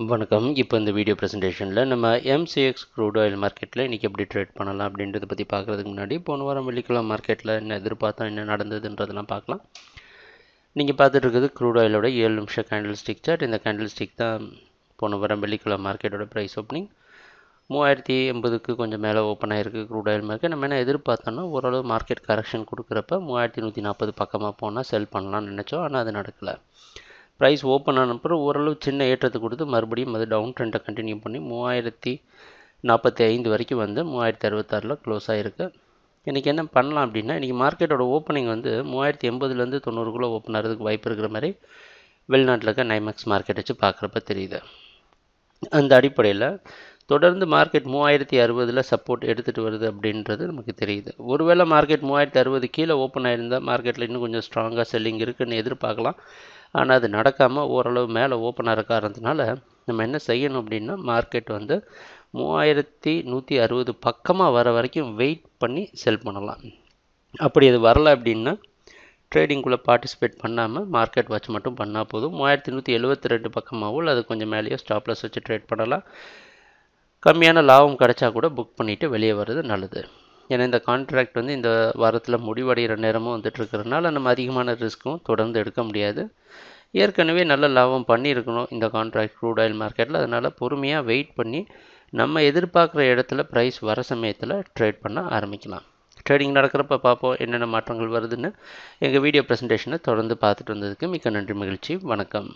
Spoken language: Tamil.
வணக்கம். இப்போ இந்த வீடியோ ப்ரெசன்டேஷனில் நம்ம MCX க்ரூட் ஆயில் மார்க்கெட்டில் இன்றைக்கி எப்படி ட்ரேட் பண்ணலாம் அப்படின்றத பற்றி பார்க்குறதுக்கு முன்னாடி போன வாரம் வெள்ளிக்கிழமை மார்க்கெட்டில் என்ன எதிர்பார்த்தோம், என்ன நடந்ததுன்றதெல்லாம் பார்க்கலாம். நீங்கள் பார்த்துட்டு இருக்குது க்ரூட் ஆயிலோட 7 நிமிஷம் கேண்டில் ஸ்டிக் சார்ட். இந்த கேண்டில் ஸ்டிக் தான் போன வாரம் வெள்ளிக்கிழமை மார்க்கெட்டோட ப்ரைஸ் ஓப்பனிங் 3080க்கு கொஞ்சம் மேலே ஓப்பன் ஆகிருக்கு க்ரூட் ஆயில் மார்க்கெட். நம்ம என்ன எதிர்பார்த்தோன்னா ஓரளவு மார்க்கெட் கரெக்ஷன் கொடுக்குறப்ப 3140 பக்கமாக போனால் செல் பண்ணலாம்னு நினச்சோம். ஆனால் அது நடக்கலை. ப்ரைஸ் ஓப்பன் ஆன அப்புறம் ஓரளவு சின்ன ஏற்றத்தை கொடுத்து மறுபடியும் அது டவுன் ட்ரெண்டை கண்டினியூ பண்ணி 3045 வரைக்கும் வந்து 3066 க்ளோஸ் ஆகிருக்கு. இன்றைக்கி என்ன பண்ணலாம் அப்படின்னா, இன்றைக்கி மார்க்கெட்டோட ஓப்பனிங் வந்து 3080லேருந்து 90க்குள்ளே ஓப்பன் ஆகிறதுக்கு வாய்ப்பு இருக்கிற மாதிரி வெளிநாட்டில் இருக்க நைமேக்ஸ் மார்க்கெட் வச்சு பார்க்குறப்ப தெரியுது. அந்த அடிப்படையில் தொடர்ந்து மார்க்கெட் 3060 சப்போர்ட் எடுத்துகிட்டு வருது அப்படின்றது நமக்கு தெரியுது. ஒருவேளை மார்க்கெட் 3060 கீழே ஓப்பன் ஆகிருந்தால் மார்க்கெட்டில் இன்னும் கொஞ்சம் ஸ்ட்ராங்காக செல்லிங் இருக்குதுன்னு எதிர்பார்க்கலாம். ஆனால் அது நடக்காமல் ஓரளவு மேலே ஓப்பன் ஆகிற காரணத்தினால நம்ம என்ன செய்யணும் அப்படின்னா, மார்க்கெட் வந்து 3160 பக்கமாக வர வரைக்கும் வெயிட் பண்ணி செல் பண்ணலாம். அப்படி அது வரலை அப்படின்னா ட்ரேடிங்குள்ளே பார்ட்டிசிபேட் பண்ணாமல் மார்க்கெட் வாட்ச் மட்டும் பண்ணால் போதும். 3172 பக்கமாகவும் அது கொஞ்சம் மேலேயோ ஸ்டாப்லஸ் வச்சு ட்ரேட் பண்ணலாம். கம்மியான லாபம் கிடைச்சா கூட புக் பண்ணிவிட்டு வெளியே வர்றது நல்லது. ஏன்னா இந்த கான்ட்ராக்ட் வந்து இந்த வாரத்தில் முடிவடைகிற நேரமும் வந்துட்டுருக்கிறதுனால நம்ம அதிகமான ரிஸ்க்கும் தொடர்ந்து எடுக்க முடியாது. ஏற்கனவே நல்ல லாபம் பண்ணியிருக்கணும் இந்த கான்ட்ராக்ட் க்ரூட் ஆயில் மார்க்கெட்டில். அதனால் பொறுமையாக வெயிட் பண்ணி நம்ம எதிர்பார்க்குற இடத்துல ப்ரைஸ் வர சமயத்தில் ட்ரேட் பண்ண ஆரம்பிக்கலாம். ட்ரேடிங் நடக்கிறப்ப பார்ப்போம் என்னென்ன மாற்றங்கள் வருதுன்னு. எங்கள் வீடியோ ப்ரெசன்டேஷனை தொடர்ந்து பார்த்துட்டு வந்ததுக்கு மிக்க நன்றி, மகிழ்ச்சி, வணக்கம்.